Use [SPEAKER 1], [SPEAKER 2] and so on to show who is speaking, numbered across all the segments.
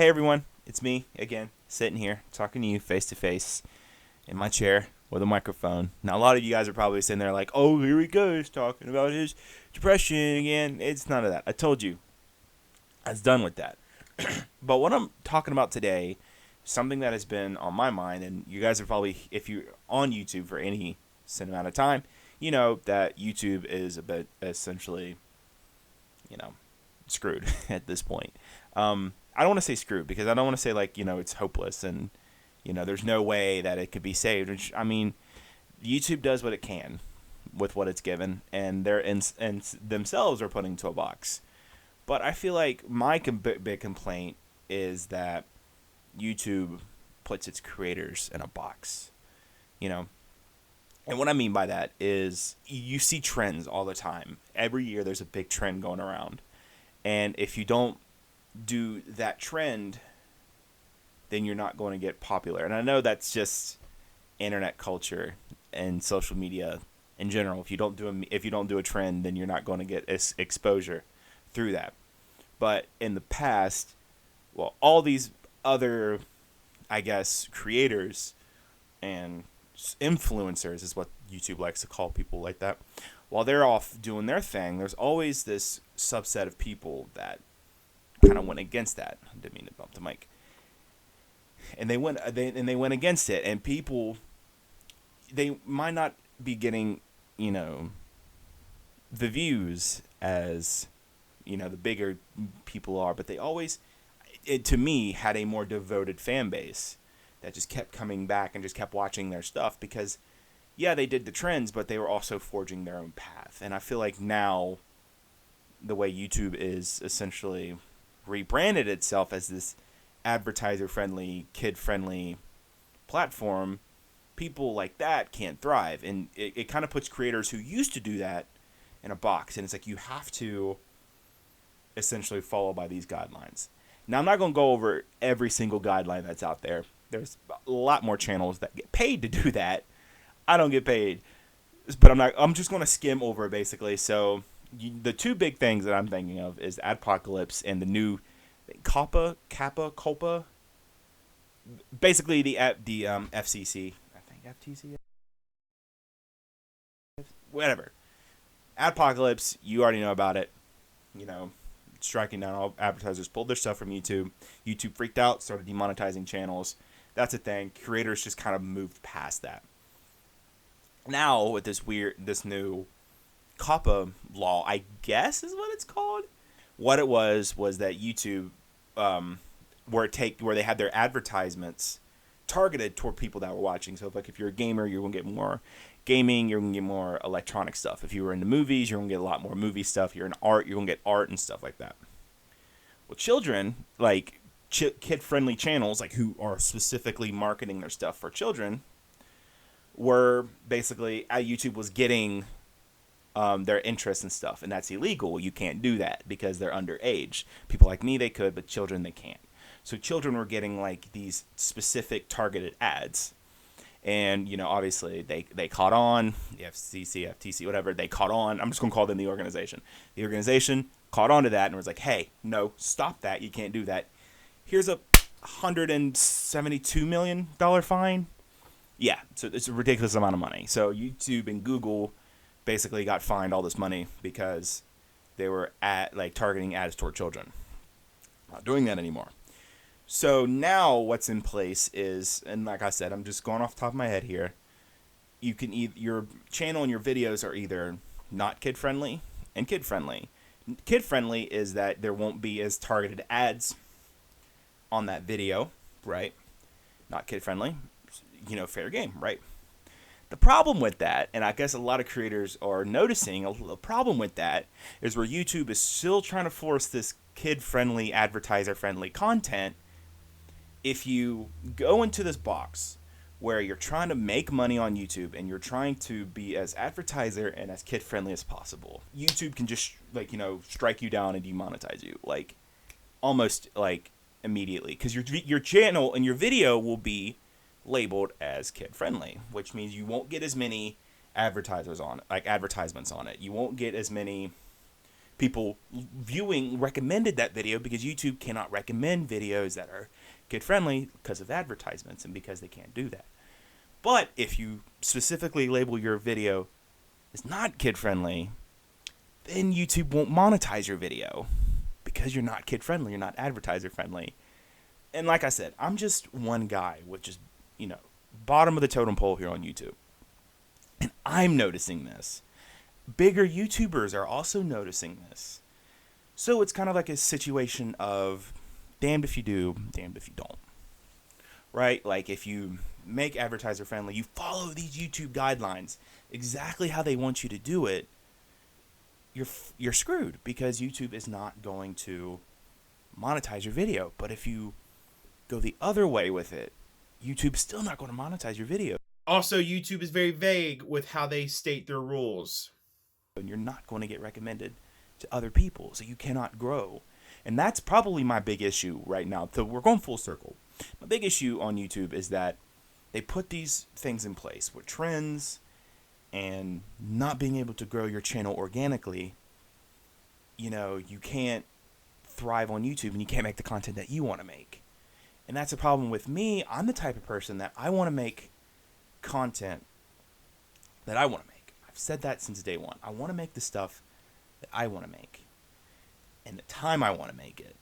[SPEAKER 1] Hey everyone, it's me again, sitting here talking to you face to face in my chair with a microphone. Now, a lot of you guys are probably sitting there like, oh, here he goes talking about his depression again. It's none of that. I told you, I was done with that. But what I'm talking about today, something that has been on my mind, and you guys are probably, if you're on YouTube for any set amount of time, you know that YouTube is a bit essentially, you know, screwed at this point. I don't want to say screwed because I don't want to say like, it's hopeless and, there's no way that it could be saved. Which, I mean, YouTube does what it can with what it's given, and and themselves are put into a box. But I feel like my big complaint is that YouTube puts its creators in a box, you know. And what I mean by that is you see trends all the time. Every year there's a big trend going around. And if you don't do that trend, then you're not going to get popular. And I know that's just internet culture and social media in general. If you don't do a trend, then you're not going to get exposure through that. But in the past, well, all these other, I guess, creators and influencers is what YouTube likes to call people like that. While they're off doing their thing, there's always this subset of people that kind of went against that. I didn't mean to bump the mic. And they went against it, and people, they might not be getting, the views as, the bigger people are, but they always, to me, had a more devoted fan base that just kept coming back and just kept watching their stuff because, yeah, they did the trends, but they were also forging their own path. And I feel like now the way YouTube is essentially rebranded itself as this advertiser-friendly, kid-friendly platform, people like that can't thrive. And it kind of puts creators who used to do that in a box. And it's like you have to essentially follow by these guidelines. Now, I'm not going to go over every single guideline that's out there. There's a lot more channels that get paid to do that. I don't get paid, but I'm just going to skim over it basically. So the two big things that I'm thinking of is Adpocalypse and the new COPPA, basically the FCC, I think FTC, whatever. Adpocalypse, you already know about it. Striking down all advertisers, pulled their stuff from YouTube. YouTube freaked out, started demonetizing channels. That's a thing. Creators just kind of moved past that. Now with this new COPPA law, I guess is what it's called. What it was that YouTube, where they had their advertisements targeted toward people that were watching. So if you're a gamer, you're gonna get more gaming. You're gonna get more electronic stuff. If you were into movies, you're gonna get a lot more movie stuff. You're in art, you're gonna get art and stuff like that. Well, children, like kid-friendly channels, like who are specifically marketing their stuff for children, were basically YouTube was getting their interests and stuff, and that's illegal. You can't do that because they're underage. People like me, they could, but children, they can't. So children were getting like these specific targeted ads, and obviously they caught on. The FCC, FTC, whatever, they caught on. I'm just gonna call them the organization. The organization caught on to that and was like, hey, no, stop that. You can't do that. Here's a $172 million fine. Yeah, so it's a ridiculous amount of money. So YouTube and Google basically got fined all this money because they were targeting ads toward children. Not doing that anymore. So now what's in place is, and like I said, I'm just going off the top of my head here. You can your channel and your videos are either not kid friendly and kid friendly. Kid friendly is that there won't be as targeted ads on that video, right? Not kid friendly, fair game, right? The problem with that, and I guess a lot of creators are noticing a problem with that, is where YouTube is still trying to force this kid-friendly, advertiser-friendly content. If you go into this box where you're trying to make money on YouTube and you're trying to be as advertiser and as kid-friendly as possible, YouTube can just, strike you down and demonetize you, almost, immediately. Because your channel and your video will be labeled as kid friendly, which means you won't get as many advertisements on it. You won't get as many people viewing recommended that video because YouTube cannot recommend videos that are kid friendly because of advertisements and because they can't do that. But if you specifically label your video as not kid friendly, then YouTube won't monetize your video because you're not kid friendly, you're not advertiser friendly. And like I said, I'm just one guy with just, bottom of the totem pole here on YouTube. And I'm noticing this. Bigger YouTubers are also noticing this. So it's kind of like a situation of damned if you do, damned if you don't. Right? Like if you make advertiser friendly, you follow these YouTube guidelines exactly how they want you to do it, you're screwed because YouTube is not going to monetize your video. But if you go the other way with it, YouTube's still not going to monetize your video.
[SPEAKER 2] Also, YouTube is very vague with how they state their rules.
[SPEAKER 1] And you're not going to get recommended to other people, so you cannot grow. And that's probably my big issue right now. So we're going full circle. My big issue on YouTube is that they put these things in place with trends and not being able to grow your channel organically. You can't thrive on YouTube and you can't make the content that you want to make. And that's a problem with me. I'm the type of person that I want to make content that I want to make. I've said that since day one. I want to make the stuff that I want to make and the time I want to make it.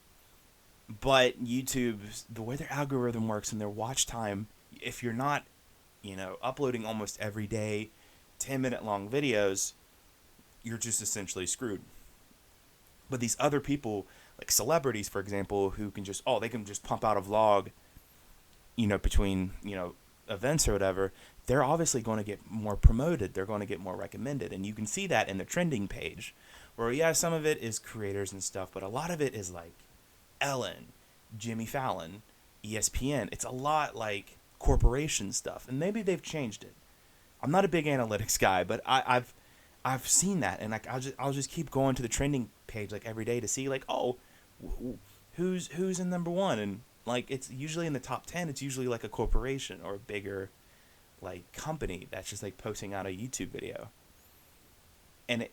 [SPEAKER 1] But YouTube, the way their algorithm works and their watch time, if you're not, uploading almost every day 10-minute long videos, you're just essentially screwed. But these other people, like celebrities, for example, who can just, they can just pump out a vlog, between, events or whatever, they're obviously going to get more promoted. They're going to get more recommended. And you can see that in the trending page where, yeah, some of it is creators and stuff, but a lot of it is like Ellen, Jimmy Fallon, ESPN. It's a lot like corporation stuff. And maybe they've changed it. I'm not a big analytics guy, but I've seen that, and like I'll just keep going to the trending page like every day to see like, who's in number one, and like it's usually in the top 10. It's usually like a corporation or a bigger like company that's just like posting out a YouTube video, and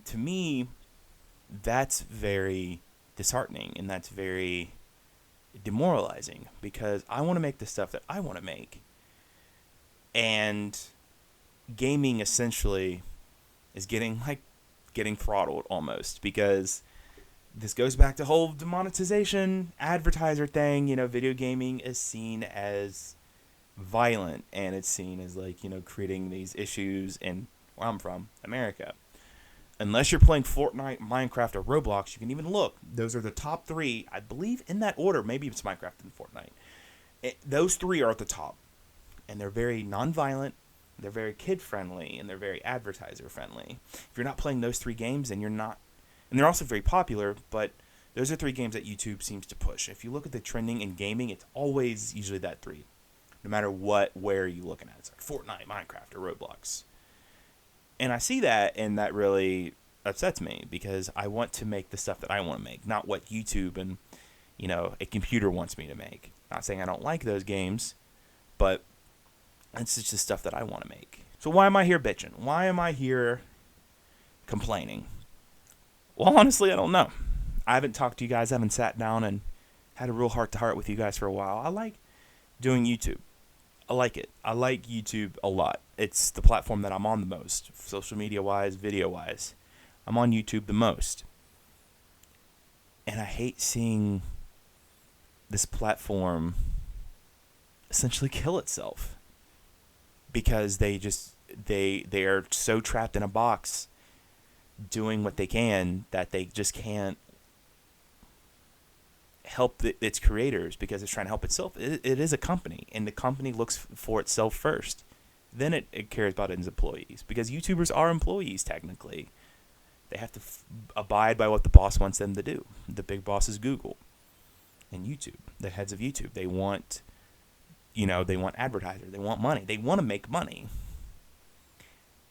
[SPEAKER 1] to me that's very disheartening and that's very demoralizing because I want to make the stuff that I want to make, and gaming essentially is getting throttled almost because this goes back to whole demonetization advertiser thing. Video gaming is seen as violent and it's seen as like, creating these issues in where I'm from, America. Unless you're playing Fortnite, Minecraft, or Roblox, you can even look. Those are the top three, I believe, in that order. Maybe it's Minecraft and Fortnite. Those three are at the top. And they're very non-violent, they're very kid-friendly, and they're very advertiser-friendly. If you're not playing those three games, then you're not. And they're also very popular, but those are three games that YouTube seems to push. If you look at the trending in gaming, it's always usually that three. No matter where you're looking at. It's like Fortnite, Minecraft, or Roblox. And I see that, and that really upsets me because I want to make the stuff that I want to make, not what YouTube and, a computer wants me to make. Not saying I don't like those games, but it's just the stuff that I want to make. So why am I here bitching? Why am I here complaining? Well, honestly, I don't know. I haven't talked to you guys. I haven't sat down and had a real heart-to-heart with you guys for a while. I like doing YouTube. I like it. I like YouTube a lot. It's the platform that I'm on the most, social media-wise, video-wise. I'm on YouTube the most. And I hate seeing this platform essentially kill itself because they are so trapped in a box doing what they can that they just can't help its creators because it's trying to help itself. It is a company, and the company looks for itself first. Then it cares about its employees because YouTubers are employees technically. They have to abide by what the boss wants them to do. The big boss is Google and YouTube, the heads of YouTube. They want, they want advertisers. They want money. They want to make money.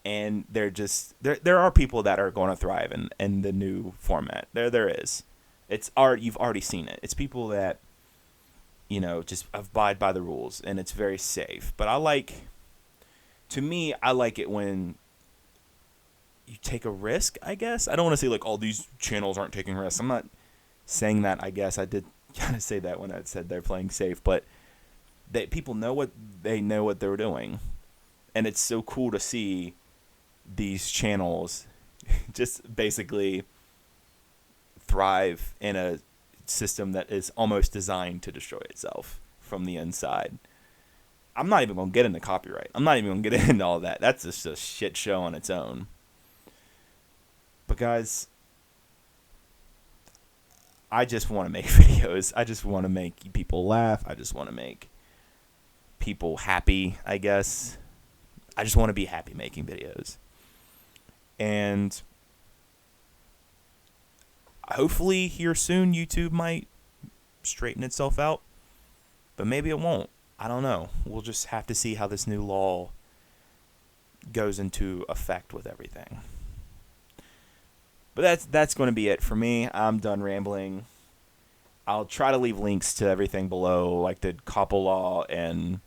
[SPEAKER 1] And there are people that are going to thrive in the new format. There is. You've already seen it. It's people that, just abide by the rules, and it's very safe. But I like it when you take a risk, I guess. I don't want to say like all these channels aren't taking risks. I'm not saying that. I guess I did kind of say that when I said they're playing safe, but people know what they're doing, and it's so cool to see these channels just basically thrive in a system that is almost designed to destroy itself from the inside. I'm not even going to get into copyright. I'm not even going to get into all that. That's just a shit show on its own. But guys, I just want to make videos. I just want to make people laugh. I just want to make people happy, I guess. I just want to be happy making videos. And hopefully here soon YouTube might straighten itself out. But maybe it won't. I don't know. We'll just have to see how this new law goes into effect with everything. But that's going to be it for me. I'm done rambling. I'll try to leave links to everything below, like the COPPA law and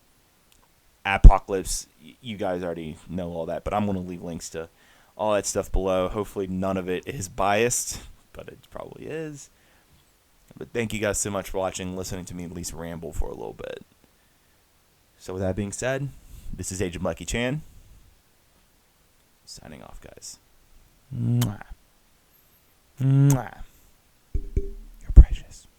[SPEAKER 1] Apocalypse. You guys already know all that, but I'm going to leave links to all that stuff below. Hopefully none of it is biased, but it probably is. But thank you guys so much for watching, listening to me at least ramble for a little bit. So with that being said, this is AgentBlackieChan. Signing off, guys. Mwah. Mwah.